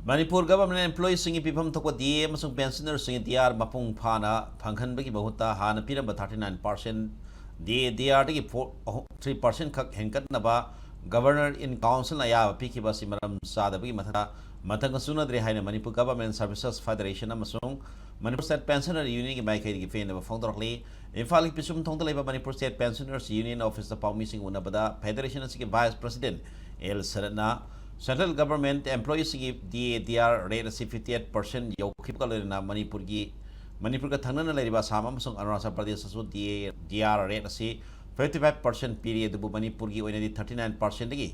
Manipur government employees singi pipam thokwa DA amasung pensioners singi DR mapung phana phangkhanbagi bahutta hana piramba 39% DR dagi 3% khak henkatnaba governor in council aya pikiba simaram sadabagi mathang sunadre haina Manipur Government Services Federation amasung Manipur State Pensioner Union gi maikai gi fen phongdorli Imphal ki pisum thongdaleba Manipur State Pensioners Union Office the Pawmising unabada Federation asigi Vice President El Sarana Central Government employees की DR rate से 58% यौखिब का लेना मणिपुर का थंगना लेरिबा सामा मसंग अरुणाचल प्रदेश सु DR rate से 55% period दुबु Manipur की ओइनदि 39% की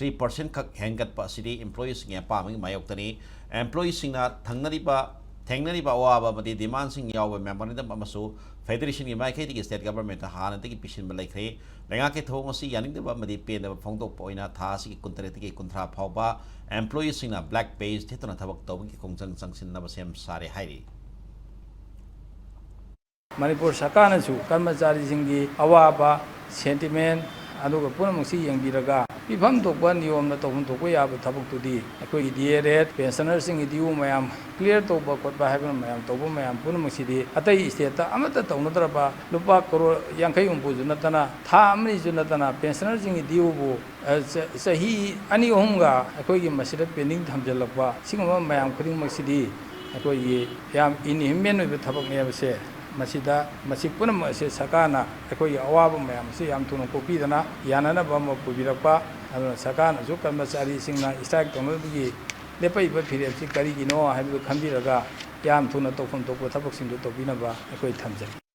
3% खक हेंगत पासिदी employees की पामिंग मायोक्तनी employees सिंगना थंगनरिबा वाबा मदि डिमांड सिंग याव मेंबरनिदम अमसु फेडरेशन की माइकै की स्टेट गवर्नमेंट हानति की पिसिन बलाइख्रे लेंगा के थोंगसी यानिंगदबा मदि पेन फोंगदोक पोइना थासी की कुंतरेत की कुंथरा फावबा एम्प्लॉयीज सिंगना ब्लैक पेज थेतना थबक तौब की खोंजंग संगसिननबा सेम सारे हाइरी मणिपुर सरकारनसु कर्मचारी सिंगी अवाबा सेंटिमेंट अदुगा पुनमसी यंगिरगा पिफम तोकबा नियमना तौबन तोको याब थबकतुदी अखोई DA पेंशनर सिंगी दिउ मयाम क्लियर तौबा कोटबा हाइबन मयाम तौबो मयाम पुनमसीदी अतई स्टेट अमता तौनदरबा लुपा करोड़ यांखै उम्बुजु नतना था अमनि जु नतना पेंशनर सिंगी दिउबु सही अनि ओहुमगा अखोई मसिदा पेंडिंग थमजलकबा सिंगमा मयाम खुदिंग मसिदी अखोई याम इनहिमेन ओइबा थबकनेबसे मसीदा मसी पुनम असे सरकारना अखोई अवाब मयाम से याम तुनो कोपीदना याननबा म पुबिरकपा अदुना सरकारनसु कर्मचारी सिंगना स्ट्राइक तौनबगी लेपैबा फिरेबसि करिगिनो हाइबु खंबिरगा याम तुनो तौफम तौको थबकसिंदु तौबिनबा अखोई थमजै।